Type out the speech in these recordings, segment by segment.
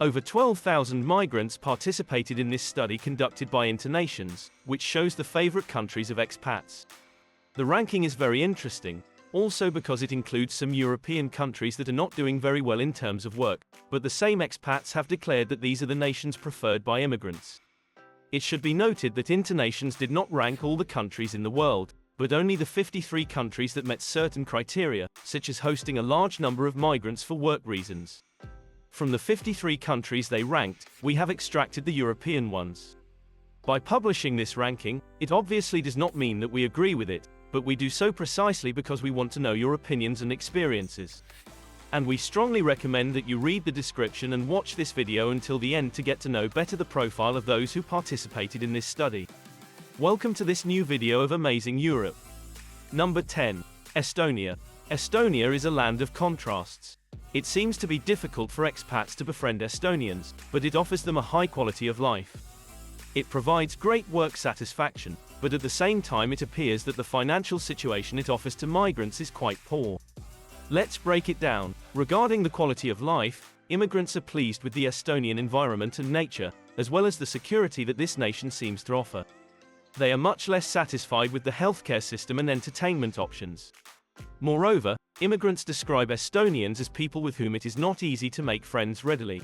Over 12,000 migrants participated in this study conducted by InterNations, which shows the favorite countries of expats. The ranking is very interesting, also because it includes some European countries that are not doing very well in terms of work, but the same expats have declared that these are the nations preferred by immigrants. It should be noted that InterNations did not rank all the countries in the world, but only the 53 countries that met certain criteria, such as hosting a large number of migrants for work reasons. From the 53 countries they ranked, we have extracted the European ones. By publishing this ranking, it obviously does not mean that we agree with it, but we do so precisely because we want to know your opinions and experiences. And we strongly recommend that you read the description and watch this video until the end to get to know better the profile of those who participated in this study. Welcome to this new video of Amazing Europe. Number 10. Estonia. Estonia is a land of contrasts. It seems to be difficult for expats to befriend Estonians, but it offers them a high quality of life. It provides great work satisfaction, but at the same time it appears that the financial situation it offers to migrants is quite poor. Let's break it down. Regarding the quality of life, immigrants are pleased with the Estonian environment and nature, as well as the security that this nation seems to offer. They are much less satisfied with the healthcare system and entertainment options. Moreover, immigrants describe Estonians as people with whom it is not easy to make friends readily.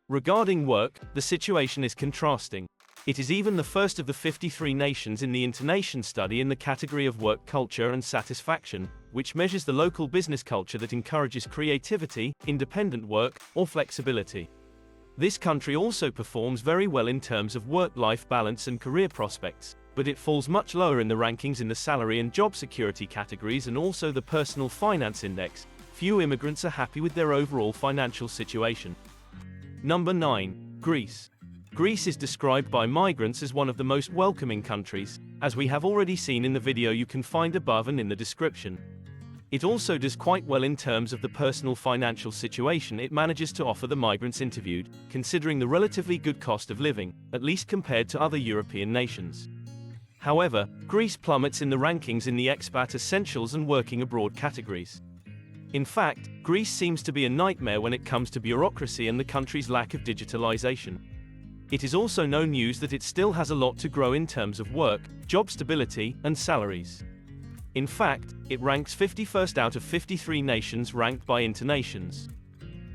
Regarding work, the situation is contrasting. It is even the first of the 53 nations in the InterNations study in the category of work culture and satisfaction, which measures the local business culture that encourages creativity, independent work, or flexibility. This country also performs very well in terms of work-life balance and career prospects, but it falls much lower in the rankings in the salary and job security categories and also the personal finance index. Few immigrants are happy with their overall financial situation. Number 9. Greece. Greece is described by migrants as one of the most welcoming countries, as we have already seen in the video you can find above and in the description. It also does quite well in terms of the personal financial situation it manages to offer the migrants interviewed, considering the relatively good cost of living, at least compared to other European nations. However, Greece plummets in the rankings in the expat essentials and working abroad categories. In fact, Greece seems to be a nightmare when it comes to bureaucracy and the country's lack of digitalization. It is also no news that it still has a lot to grow in terms of work, job stability, and salaries. In fact, it ranks 51st out of 53 nations ranked by InterNations.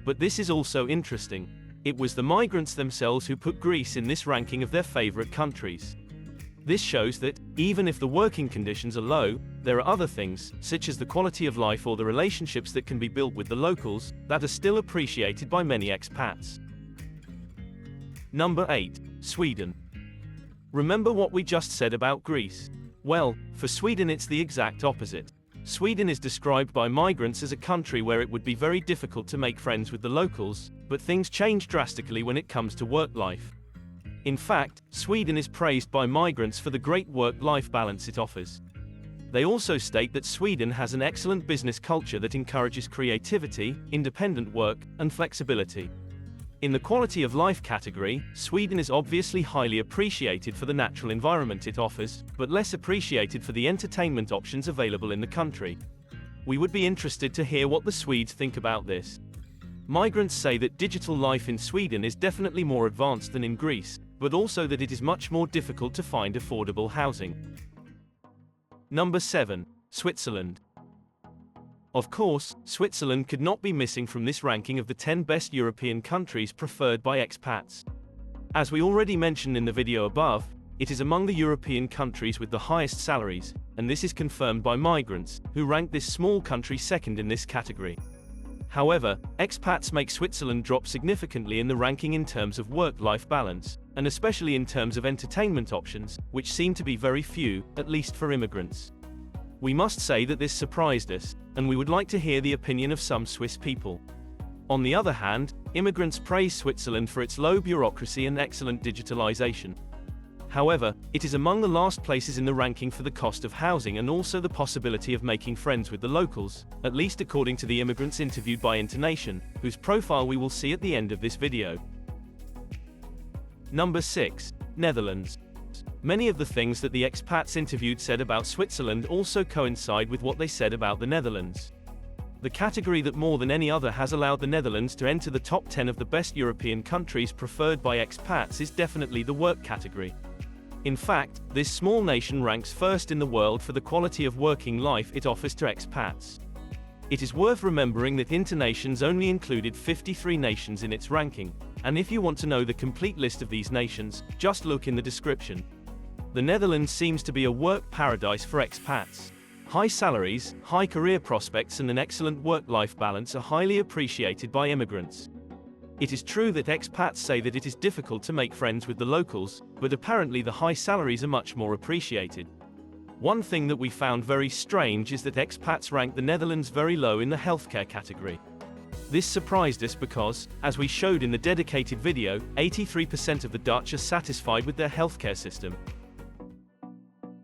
But this is also interesting. It was the migrants themselves who put Greece in this ranking of their favorite countries. This shows that, even if the working conditions are low, there are other things, such as the quality of life or the relationships that can be built with the locals, that are still appreciated by many expats. Number 8. Sweden. Remember what we just said about Greece? Well, for Sweden it's the exact opposite. Sweden is described by migrants as a country where it would be very difficult to make friends with the locals, but things change drastically when it comes to work life. In fact, Sweden is praised by migrants for the great work-life balance it offers. They also state that Sweden has an excellent business culture that encourages creativity, independent work, and flexibility. In the quality of life category, Sweden is obviously highly appreciated for the natural environment it offers, but less appreciated for the entertainment options available in the country. We would be interested to hear what the Swedes think about this. Migrants say that digital life in Sweden is definitely more advanced than in Greece, but also that it is much more difficult to find affordable housing. Number 7. Switzerland. Of course, Switzerland could not be missing from this ranking of the 10 best European countries preferred by expats. As we already mentioned in the video above, it is among the European countries with the highest salaries, and this is confirmed by migrants, who rank this small country second in this category. However, expats make Switzerland drop significantly in the ranking in terms of work-life balance, and especially in terms of entertainment options, which seem to be very few, at least for immigrants. We must say that this surprised us, and we would like to hear the opinion of some Swiss people. On the other hand, immigrants praise Switzerland for its low bureaucracy and excellent digitalization. However, it is among the last places in the ranking for the cost of housing and also the possibility of making friends with the locals, at least according to the immigrants interviewed by InterNations, whose profile we will see at the end of this video. Number 6. Netherlands. Many of the things that the expats interviewed said about Switzerland also coincide with what they said about the Netherlands. The category that more than any other has allowed the Netherlands to enter the top 10 of the best European countries preferred by expats is definitely the work category. In fact, this small nation ranks first in the world for the quality of working life it offers to expats. It is worth remembering that InterNations only included 53 nations in its ranking, and if you want to know the complete list of these nations, just look in the description. The Netherlands seems to be a work paradise for expats. High salaries, high career prospects and an excellent work-life balance are highly appreciated by immigrants. It is true that expats say that it is difficult to make friends with the locals, but apparently the high salaries are much more appreciated. One thing that we found very strange is that expats rank the Netherlands very low in the healthcare category. This surprised us because, as we showed in the dedicated video, 83% of the Dutch are satisfied with their healthcare system.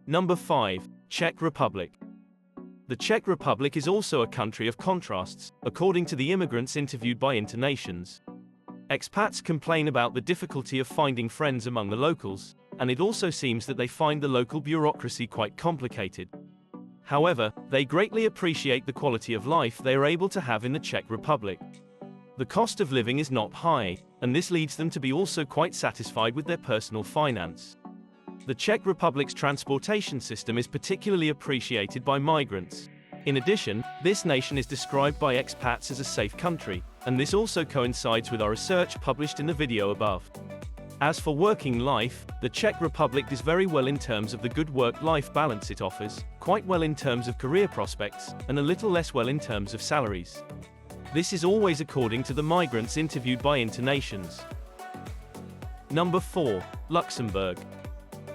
Number 5. Czech Republic. The Czech Republic is also a country of contrasts, according to the immigrants interviewed by InterNations. Expats complain about the difficulty of finding friends among the locals, and it also seems that they find the local bureaucracy quite complicated. However, they greatly appreciate the quality of life they are able to have in the Czech Republic. The cost of living is not high, and this leads them to be also quite satisfied with their personal finance. The Czech Republic's transportation system is particularly appreciated by migrants. In addition, this nation is described by expats as a safe country, and this also coincides with our research published in the video above. As for working life, the Czech Republic does very well in terms of the good work-life balance it offers, quite well in terms of career prospects, and a little less well in terms of salaries. This is always according to the migrants interviewed by InterNations. Number 4. Luxembourg.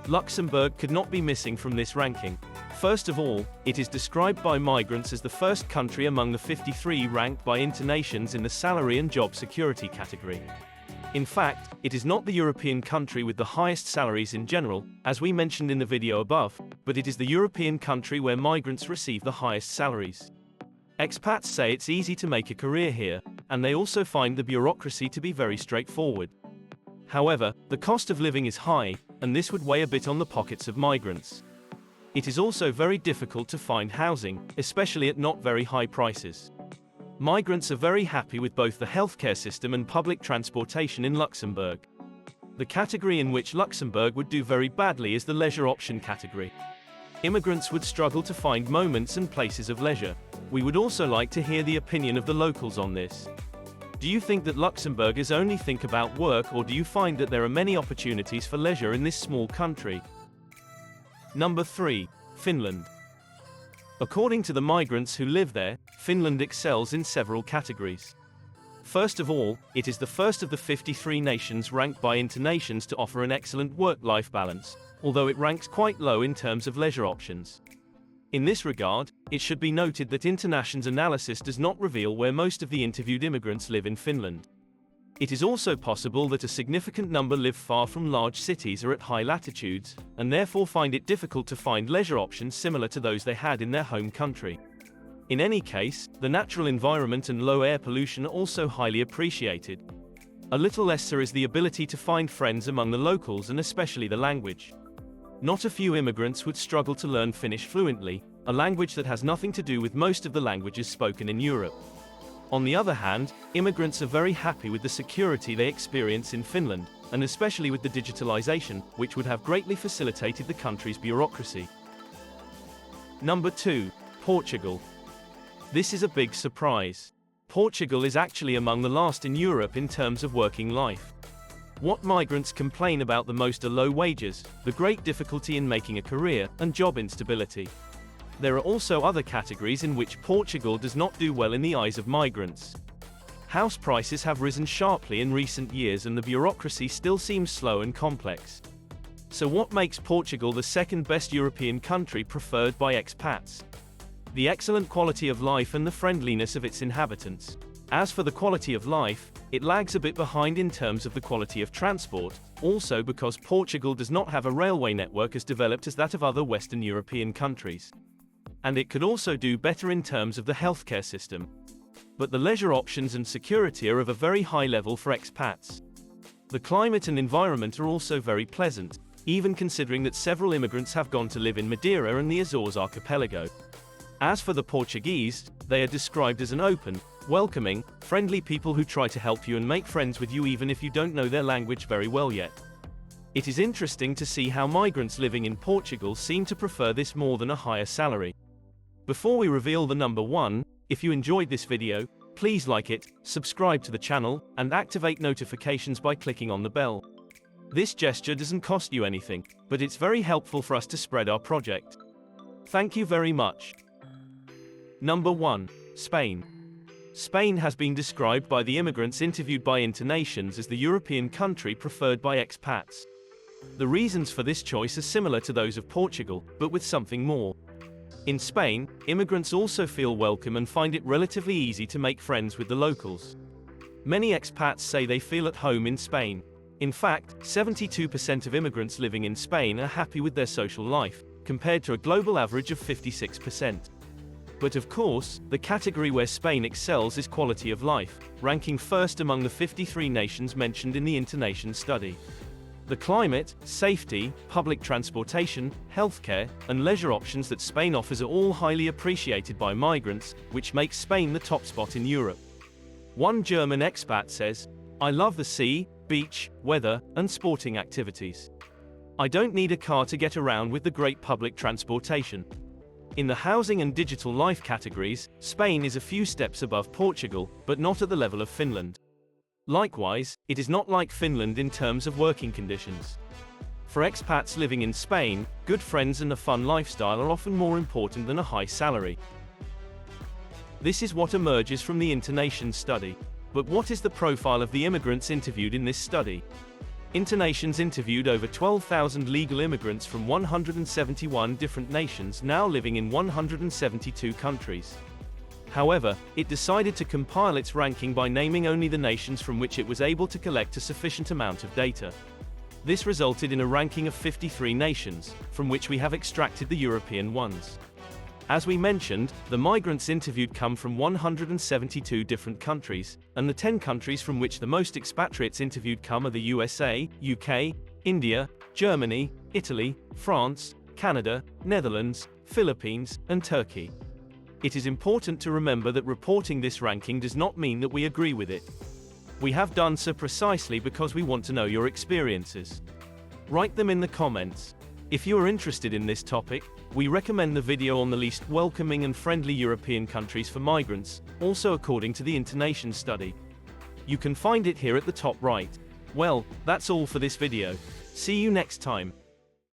Luxembourg could not be missing from this ranking. First of all, it is described by migrants as the first country among the 53 ranked by InterNations in the salary and job security category. In fact, it is not the European country with the highest salaries in general, as we mentioned in the video above, but it is the European country where migrants receive the highest salaries. Expats say it's easy to make a career here, and they also find the bureaucracy to be very straightforward. However, the cost of living is high, and this would weigh a bit on the pockets of migrants. It is also very difficult to find housing, especially at not very high prices. Migrants are very happy with both the healthcare system and public transportation in Luxembourg. The category in which Luxembourg would do very badly is the leisure option category. Immigrants would struggle to find moments and places of leisure. We would also like to hear the opinion of the locals on this. Do you think that Luxembourgers only think about work, or do you find that there are many opportunities for leisure in this small country? Number 3. Finland. According to the migrants who live there, Finland excels in several categories. First of all, it is the first of the 53 nations ranked by InterNations to offer an excellent work-life balance, although it ranks quite low in terms of leisure options. In this regard, it should be noted that InterNations analysis does not reveal where most of the interviewed immigrants live in Finland. It is also possible that a significant number live far from large cities or at high latitudes, and therefore find it difficult to find leisure options similar to those they had in their home country. In any case, the natural environment and low air pollution are also highly appreciated. A little lesser is the ability to find friends among the locals and especially the language. Not a few immigrants would struggle to learn Finnish fluently, a language that has nothing to do with most of the languages spoken in Europe. On the other hand, immigrants are very happy with the security they experience in Finland, and especially with the digitalization, which would have greatly facilitated the country's bureaucracy. Number 2. Portugal. This is a big surprise. Portugal is actually among the last in Europe in terms of working life. What migrants complain about the most are low wages, the great difficulty in making a career, and job instability. There are also other categories in which Portugal does not do well in the eyes of migrants. House prices have risen sharply in recent years and the bureaucracy still seems slow and complex. So what makes Portugal the second best European country preferred by expats? The excellent quality of life and the friendliness of its inhabitants. As for the quality of life, it lags a bit behind in terms of the quality of transport, also because Portugal does not have a railway network as developed as that of other Western European countries. And it could also do better in terms of the healthcare system. But the leisure options and security are of a very high level for expats. The climate and environment are also very pleasant, even considering that several immigrants have gone to live in Madeira and the Azores archipelago. As for the Portuguese, They are described as an open, welcoming, friendly people who try to help you and make friends with you even if you don't know their language very well yet. It is interesting to see how migrants living in Portugal seem to prefer this more than a higher salary. Before we reveal the number one, if you enjoyed this video, please like it, subscribe to the channel, and activate notifications by clicking on the bell. This gesture doesn't cost you anything, but it's very helpful for us to spread our project. Thank you very much. Number 1. Spain. Spain has been described by the immigrants interviewed by InterNations as the European country preferred by expats. The reasons for this choice are similar to those of Portugal, but with something more. In Spain, immigrants also feel welcome and find it relatively easy to make friends with the locals. Many expats say they feel at home in Spain. In fact, 72% of immigrants living in Spain are happy with their social life, compared to a global average of 56%. But of course, the category where Spain excels is quality of life, ranking first among the 53 nations mentioned in the InterNations study. The climate, safety, public transportation, healthcare, and leisure options that Spain offers are all highly appreciated by migrants, which makes Spain the top spot in Europe. One German expat says, "I love the sea, beach, weather, and sporting activities. I don't need a car to get around with the great public transportation." In the housing and digital life categories, Spain is a few steps above Portugal, but not at the level of Finland. Likewise, it is not like Finland in terms of working conditions. For expats living in Spain, good friends and a fun lifestyle are often more important than a high salary. This is what emerges from the InterNations study. But what is the profile of the immigrants interviewed in this study? InterNations interviewed over 12,000 legal immigrants from 171 different nations now living in 172 countries. However, it decided to compile its ranking by naming only the nations from which it was able to collect a sufficient amount of data. This resulted in a ranking of 53 nations, from which we have extracted the European ones. As we mentioned, the migrants interviewed come from 172 different countries, and the 10 countries from which the most expatriates interviewed come are the USA, UK, India, Germany, Italy, France, Canada, Netherlands, Philippines, and Turkey. It is important to remember that reporting this ranking does not mean that we agree with it. We have done so precisely because we want to know your experiences. Write them in the comments. If you are interested in this topic, we recommend the video on the least welcoming and friendly European countries for migrants, also according to the InterNations study. You can find it here at the top right. Well, that's all for this video. See you next time.